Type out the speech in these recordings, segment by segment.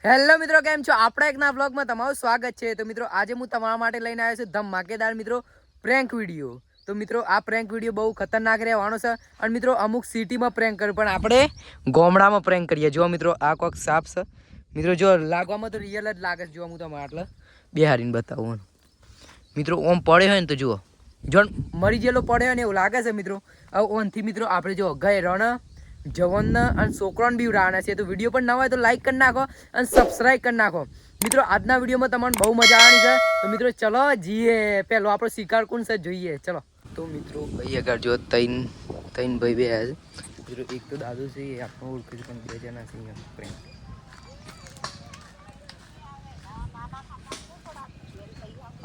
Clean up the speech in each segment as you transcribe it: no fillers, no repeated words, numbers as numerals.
Hello મિત્રો, કેમ છો? આપણા એકના વ્લોગમાં તમારું સ્વાગત છે. તો મિત્રો આજે હું તમારા માટે લઈને આવ્યો છું ધમાકેદાર મિત્રો પ્રેન્ક વિડીયો. તો મિત્રો આ પ્રેન્ક વિડીયો બહુ ખતરનાક રહેવાનો છે. અને મિત્રો અમુક સિટીમાં પ્રેન્ક કરે પણ આપણે ગામડામાં પ્રેન્ક કરીએ. જો મિત્રો આ કોઈક સાપ છે. મિત્રો જો લાગવામાં તો રિયલ જ લાગે છે. જો હું તમારે આટલે બેહારીને બતાવું મિત્રો. ઓમ પડે હોય ને તો જુઓ, જો મરી ગયેલો પડે હોય ને એવું લાગે છે મિત્રો. હવે ઓનથી મિત્રો આપણે જો ગયે રણ જવન અને છોકરાને બી ઉડાવવાના છે. તો વિડીયો પણ ના હોય તો લાઈક કરી નાખો અને સબસ્ક્રાઈબ કરી નાખો. મિત્રો આજના વિડીયોમાં તમને બહુ મજા આવવાની છે. તો મિત્રો ચલો જીએ. પેલો આપણો શિકાર કોણ છે જોઈએ, ચલો. તો મિત્રો ભાઈ આગળ જો ત્રણ ભાઈ બે છે. મિત્રો એક તો દાદુ છે, એ આપણો ઓળખે છે, પણ બે જણા છે અહીંયા પ્રેમ.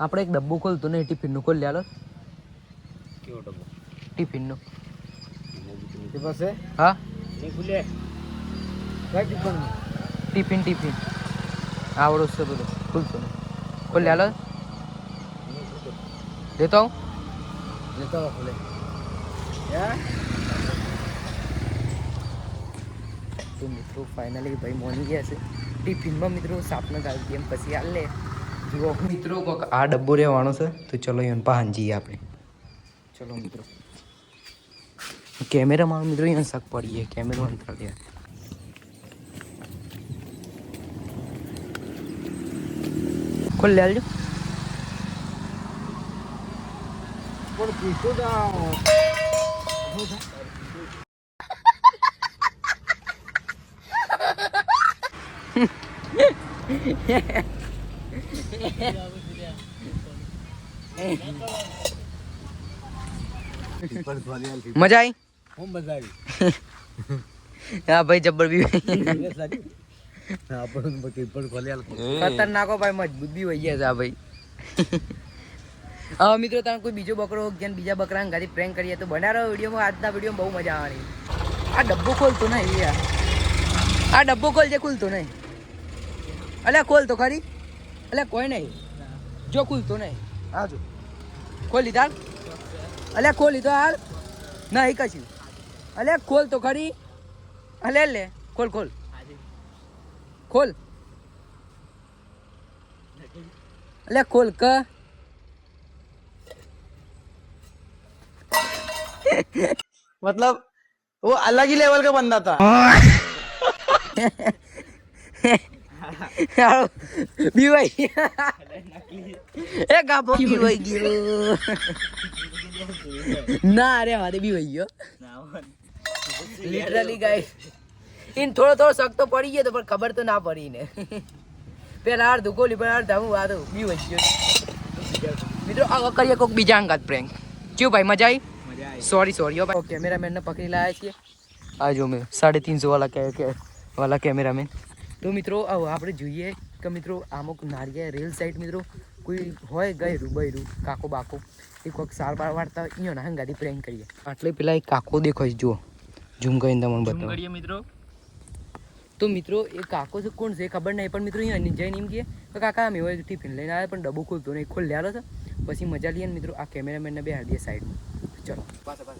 આપણે એક ડબ્બો ખોલતો ને ટિફિનનું ખોલી લ્યાલો. કેવો ડબ્બો? ટિફિનનો. તે પાસે હા નહીં ખુલે. ટિફિન ટિફિન આવડો છે બધો. ખુલતો ને ખોલી લ્યાલો. લેતો આવું. લેતા ખુલે. તો મિત્રો ફાઇનલી ભાઈ મોની ગયા છે. ટિફિનમાં મિત્રો સાપને ગાળી દઈએ પછી હાલ લે. જુઓ મિત્રો કોક આ ડબ્બો રહેવાનો છે. તો ચલો એને પાહન જઈએ આપણે. ચલો મિત્રો કેમેરામાં મિત્રો અહીંયા શક પડીએ. કેમેરામાં અંતર ખોલ લે આવજો. પણ પીછો જાઓ. મજા આવી? હું મજા આવી. હા ભાઈ જબ્બર બી ખતરનાકો ભાઈ, મજબૂત બી હોય ગયા છે આ ભાઈ. હા મિત્રો, તમે કોઈ બીજો બકરો જ્ઞાન બીજા બકરાને ગાડી પ્રેન્ક કરીએ તો બના રહો વિડીયોમાં. આજના વિડીયોમાં બહુ મજા આવવાની. આ ડબ્બો ખોલતો નહીં યાર. આ ડબ્બો ખોલ જે ખુલતો નહીં. અલ્યા ખોલ તો ખરી. અલ્યા કોઈ નહીં. જો ખુલતો નહીં. હા જો ખોલી તાર. અલ્યા ખોલી તો હાલ નહીં કશું. અલ્યા ખોલ તો ખરી. અલે લે ખોલ ખોલ ખોલ. અલ્યા ખોલ ક. मतलब वो अलग ही लेवल का बंदा था. બીવાઈ એ ગાભો બીવાઈ ગયો. ના અરે મારે બીવાઈ ગયો લિટરલી ગાઈસ. ઇન થોડો શક તો પડી ગયો તો પણ ખબર તો ના પડી ને. પેલા અડધું ખોલી પણ અડધા હું આધું બીવાઈ ગયો. મિત્રો આ કરીએ કોઈક બીજા અંગાત પ્રેન્ક. ચિયો ભાઈ મજા આવી? સોરી ભાઈ. કેમેરામેન ને પકડી લાયા છીએ. આ જો મેં 350 વાળા કેમેરામેન. તો મિત્રો આપણે જોઈએ કે મિત્રો અમુક નારિયેળ રેલ સાઈડ મિત્રો કોઈ હોય ગયરું બૈરું કાકો બાકો એ કોઈક સાર બાર વાળતા હોય અહીંયા હંગાથી પ્રેન્ક કરીએ. આટલે પેલા એક કાકો દેખાય જુઓ. ઝૂમ કરીને તમને બતાવો મિત્રો. તો મિત્રો એ કાકો છે કોણ છે એ ખબર નહીં, પણ મિત્રો અહીંયા જઈને એમ કહે કે કાકા અમે હોય ટિફિન લઈને આવ્યા પણ ડબ્બો ખોલતો નહીં. ખોલ લ્યાલો છે પછી મજા લઈએ ને મિત્રો. આ કેમેરામેનને બે હાડીએ સાઈડમાં. ચલો પાછા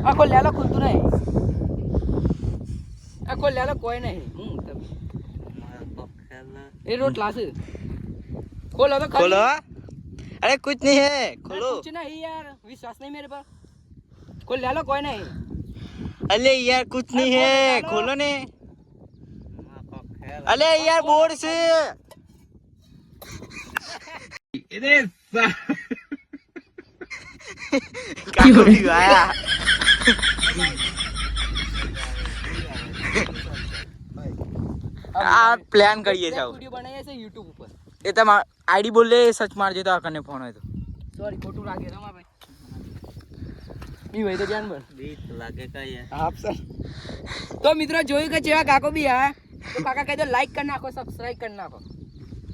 આખો લેલો ખુલતું નહીં. આખો લેલો કોઈ નહીં. એ રોટલા છે. खोलो तो खोलो. अरे कुछ नहीं है. खोलो. कुछ नहीं यार, विश्वास नहीं मेरे पर. खोल ले लो कोई नहीं. अरे यार कुछ नहीं है. खोलो ने. अरे यार बोर्ड से. आया આ પ્લાન કરીએ છે. વિડિયો બનાવીએ છે YouTube ઉપર. એ તમાર આઈડી બોલ લે, સર્ચ મારજો તો આકને ફોન હોય તો. સોરી ખોટું લાગે તમાર ભાઈ. બી ભાઈ તો જાન બોલ. બીક લાગે કઈ આપ સર. તો મિત્રો જોયું કે જેવા કાકો બી આ તો કાકા કહી દો લાઈક કરી નાખો, સબસ્ક્રાઇબ કરી નાખો.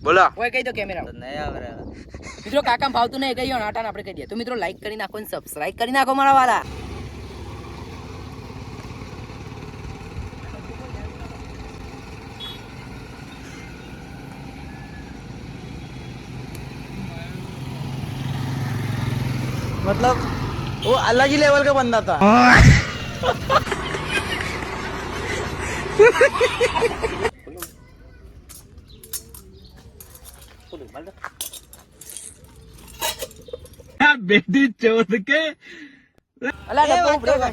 બોલો ઓય કહી દો કેમેરા નહીં આવે મિત્રો. કાકા ભાવતું નહીં કહીયો નાટાને આપણે કહી દઈએ. તો મિત્રો લાઈક કરી નાખો અને સબસ્ક્રાઇબ કરી નાખો મારા વાલા. मतलब वो अलग ही लेवल का बंदा था। बेटी चोद के અલા ડબ્બો ઉભરો કર.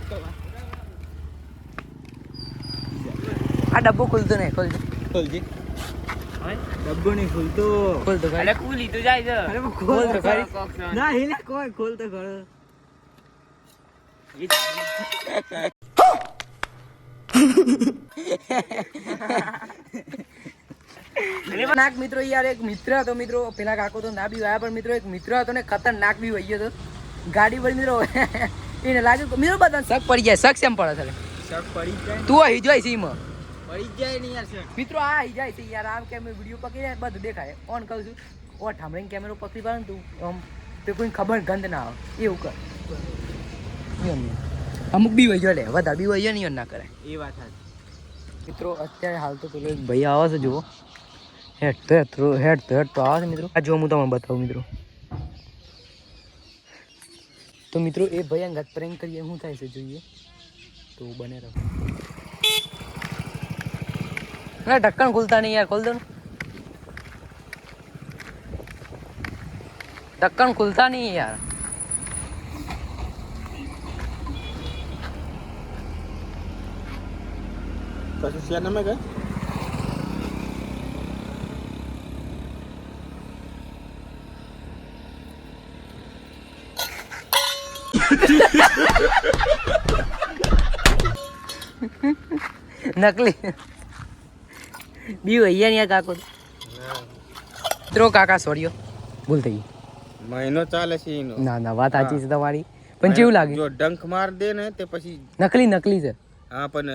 આ ડબ્બો ખુલતો નહીં. ખોલ દે. डब्बो नहीं खुलतो। ખોલ તો ખરી. કુલી તું જાય છે अरे वो ખોલ તો ખરી. ना हिले कोई खोल तो करो। ખતરનાક મિત્રો યાર, એક મિત્ર હતો મિત્રો, પેલા કાકો તો ના બી વાયા, પણ મિત્રો એક મિત્ર હતો ને ખતરનાક બી વહી ગયો હતો ગાડી પર મિત્રો. એને લાગ્યું કે મિત્રો બધાને શક પડી જાય. શક કેમ પડે છે? शक पड़ी जाए, તું અહીં જોઈ છે એમાં पड़ी जाए नहीं यार शक। મિત્રો આ આવી જાય છે યાર. આમ કેમ વિડીયો પકડી જાય બધું દેખાય. ઓન કરું છું ઓ ઠામડીને કેમેરો પકડી પાડે ને તું આમ તો કોઈ ખબર ગંધ ના આવે એવું કર. અમુક બી વહી લે, વધારે બી વહી નહીં ના કરે. ये बात है। મિત્રો અત્યારે હાલ તો પેલો એક ભાઈ આવે છે, જુઓ હેડ તો આવે છે મિત્રો. આ જો હું તમને બતાવું મિત્રો. તો મિત્રો એ ભાઈ અંગત પ્રેન્ક કરીએ શું થાય છે જોઈએ, તો બને રહો. ના ઢક્કણ ખુલતા નહીં યાર, ખોલ દો ને. ઢક્કણ ખુલતા નહીં યાર. में गए નકલી બી વૈયા ને કાકો. મિત્રો કાકા સોરીયો ભૂલ થઈ ગઈ. મહિનો ચાલે છે એનો. ના ના વાત સાચી છે તમારી, પણ કેવું લાગે? જો ડંખ માર દે ને તે પછી નકલી છે. હા પણ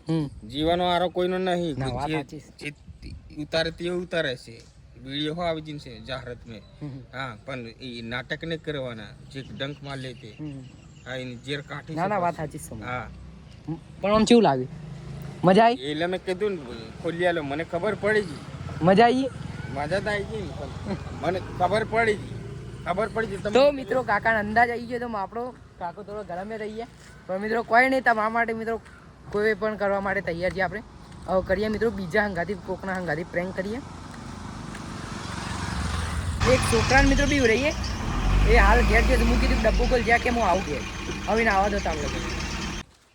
હમ જીવાનો આરો કોઈનો નહીં. ના, વાત જે- સાચી છે. જે ઉતારે તે ઉતારે છે. વિડીયો હો આવી જશે જાહેરાત મેં. હા પણ એ નાટક નહીં કરવાના. જે ડંખ માર લે તે હા એની જેર કાઢી ના ના છે વાત પાછી. સાચી છે. હા પણ આમ કેવું લાગે? મજા આવી? એટલે મેં કીધું ને ખોલી આલો મને ખબર પડી ગઈ. મજા આવી? મજા તો આવી ગઈ ને પણ મને ખબર પડી ગઈ. ખબર પડી ગઈ તો મિત્રો કાકાનો અંદાજ આવી ગયો, તો આપણો કાકો થોડો ગરમે રહી ગયા. પણ મિત્રો કોઈ નહીં, તમારા માટે મિત્રો કોઈ પણ કરવા માટે તૈયાર છીએ આપણે. હવે કરીએ મિત્રો બીજા હંગાથી, કોકના હંગાથી પ્રેન્ક કરીએ. એક છોકરાને મિત્રો બી રહીએ, એ હાલ ઘેર છે. હું કીધું ડબ્બો ખોલ જ્યાં કે હું આવું ઘેર. હવે ને આવવા દો તો આપણે.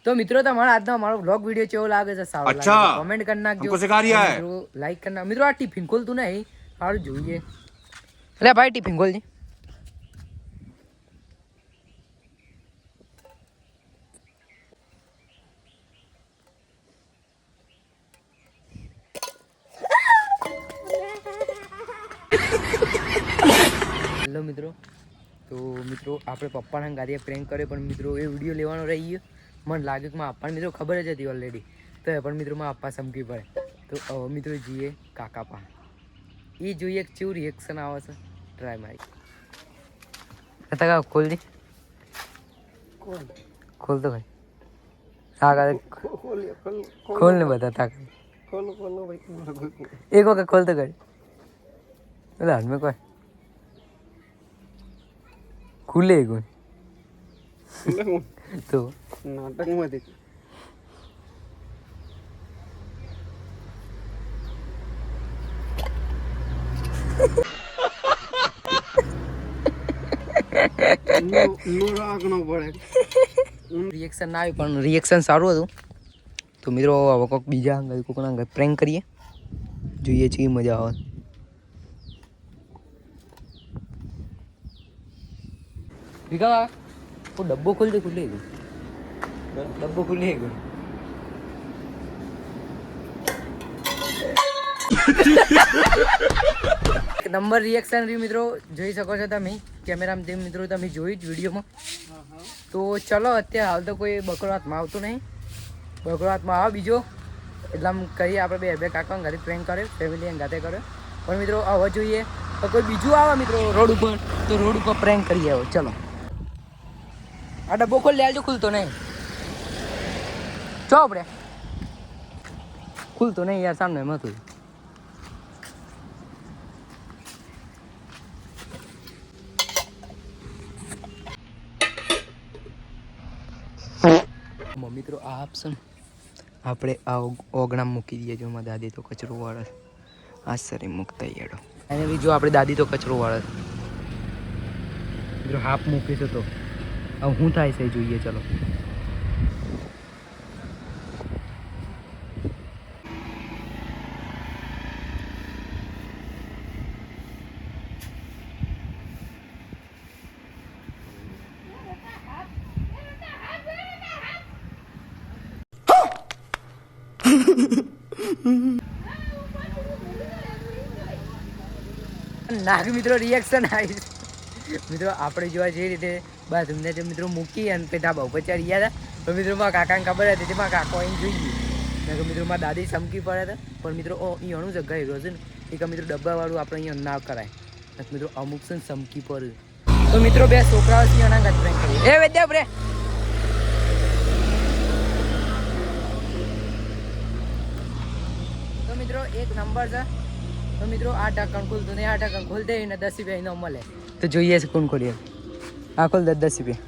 તો મિત્રો તમારા આજનો અમારો વ્લોગ વિડીયો કેવો લાગે છે, સારો લાગે તો કોમેન્ટ કરી નાખજો, મિત્રો લાઈક કરી નાખજો. મિત્રો આ ટિફિન ખોલતું નહીં, સારું જોઈએ. એટલે ભાઈ ટિફિન ખોલજે. હેલો મિત્રો, તો મિત્રો આપણે પપ્પાના ગાડીએ પ્રેન્ક કર્યો, પણ મિત્રો એ વિડીયો લેવાનો રહી ગયો. મને લાગ્યું કે મારા પપ્પાને મિત્રો ખબર જ હતી ઓલરેડી, તો એ પણ મિત્રો મારા પપ્પા સમજી પડે. તો હવે મિત્રો જઈએ કાકા પા, એ જોઈએ કે કેવું રિએક્શન આવે છે. ટ્રાય મારી કાકા ખોલ દે. ખોલ તો ભાઈ. હા ખોલ ને બધા તાકા. એક વખત ખોલ તો કરી. એટલે હાથમાં કોઈ खुले कोण तो नाटक मध्ये રિએક્શન ના આવ્યું, પણ રિએક્શન સારું હતું. તો મિત્રો હવે કોઈક બીજા અંગલ કોકના અંગલ પ્રેન્ક કરીએ, જોઈએ છીએ મજા આવે. વિકા वो डब्बो खोल दे, खुलेगा डब्बो खुलेगा. એક નંબર રિએક્શન રહ્યું મિત્રો, જોઈ શકો છો તમે કેમેરામાં. તે મિત્રો તમે જોયું જ વિડીયોમાં. તો ચલો અત્યારે હાલ તો કોઈ બકરો હાથમાં આવતો નહીં. બકરો હાથમાં આવે બીજો એટલે આમ કહીએ આપણે બે કાકા ઘરે પ્રેન્ક કર્યો, ફેમિલી ગાતે કર્યો. પણ મિત્રો હવે જોઈએ તો કોઈ બીજું આવે મિત્રો રોડ ઉપર, તો રોડ ઉપર પ્રેન્ક કરીએ. હવે ચલો આ ડબ્બો ખોલ લેજો, ખુલતો નહીં. ચો આપણે ખુલતો નહીં યાર, સામને એમ હતું. મિત્રો આ ઓપ્શન આપણે આ ઓગણા મૂકી દઈએ. જો દાદી તો કચરો વાળે આ સરી મૂકતા યાડો. અને જો આપણે દાદી તો કચરો વાળે મિત્રો હાફ મૂકીશું તો હવે શું થાય છે જોઈએ. ચલો નાગ મિત્રો રિએક્શન આવી મિત્રો આપણે જોવા જઈ રીતે બસ અમને જે મિત્રો મૂકી અને તે ધાબા ઉપર ચડી ગયા હતા. તો મિત્રો મારા કાકાને ખબર હતી તેમાં કાકો અહીં જોઈએ ને મિત્રો મારા દાદી ચમકી પડ્યા હતા. પણ મિત્રો અહીંયાનું જગ્યા એવો છે ને એક મિત્રો ડબ્બાવાળું આપણે અહીંયા ના કરાય મિત્રો અમુક છે ને ચમકી પડે. તો મિત્રો બે છોકરાઓ અહીંયાના ગાત પ્રેન્ક કરીએ. એ વેદ્યા બ્રે તો મિત્રો એક નંબર છે. તો મિત્રો આ ઢાંકણ ખુલતું નહીં. આ ઢાંકણ ખોલતે ને 10 રૂપિયા એનો મળે. તો જોઈએ છે કોણ ખોલીએ. આ ખોલ 10 રૂપિયા.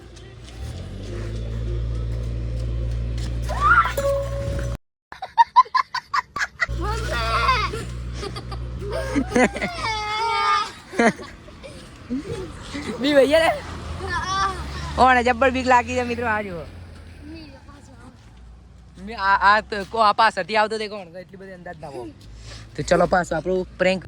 બી ભૈયા રે ઓને જબ્બર બીક લાગી છે મિત્રો. આ જુઓ આ પાછળથી આવતો તે કોણ એટલી બધી અંદાજ ના હોય. તો ચલો પાછું આપણું પ્રેન્ક.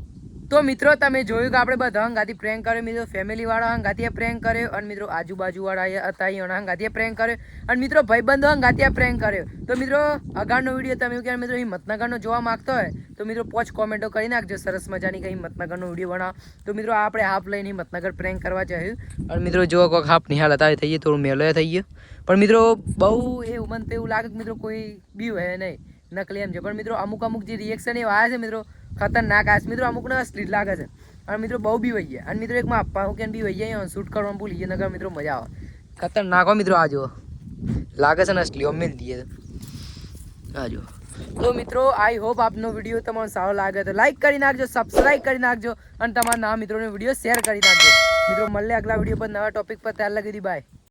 તો મિત્રો તમે જોયું કે આપણે બધા હંગાથી પ્રેન્ક કર્યો. મિત્રો ફેમિલી વાળા હંગાથી પ્રેન્ક કર્યો અને મિત્રો આજુબાજુ વાળા હતા એના હંગાથી પ્રેન્ક કર્યો અને મિત્રો ભાઈબંધો હંગાથી પ્રેન્ક કર્યો. તો મિત્રો આગળનો વિડીયો તમે કે મિત્રો હિંમતનગરનો જોવા માંગતો હોય તો મિત્રો 5 કોમેન્ટો કરી નાખજો. સરસ મજાની કંઈ હિંમતનગરનો વિડીયો બનાવો. તો મિત્રો આપણે હાફ લઈને હિંમતનગર પ્રેન્ક કરવા જયું અને મિત્રો જો કોઈક હાફ નિહાલ હતા થઈ ગયું થોડું મેલો થઈ ગયું. પણ મિત્રો બહુ એવું મને તો એવું લાગે કે મિત્રો કોઈ બી હોય નહીં નકલી એમ છે. પણ મિત્રો અમુક જે રિએક્શન એવા આવે છે મિત્રો ખતરનાક આવે છે. મિત્રો અમુકને અસલી લાગે છે અને મિત્રો બહુ બી વહી ગયા અને મિત્રો એકમાં આપવા હું કેમ બી વહી જાય શૂટ કરવાનું ભૂલી ગયા નકર મિત્રો મજા આવે. ખતરનાક હો મિત્રો. આ જુઓ લાગે છે ને અસલી મેલ દઈએ આ જુઓ. તો મિત્રો આઈ હોપ આપનો વિડીયો તમને સારો લાગે તો લાઈક કરી નાખજો, સબસ્ક્રાઈબ કરી નાખજો અને તમારા નવા મિત્રોને વિડીયો શેર કરી નાખજો. મિત્રો મળે આગલા વિડીયો પર નવા ટોપિક પર. ત્યાર લગી બાય.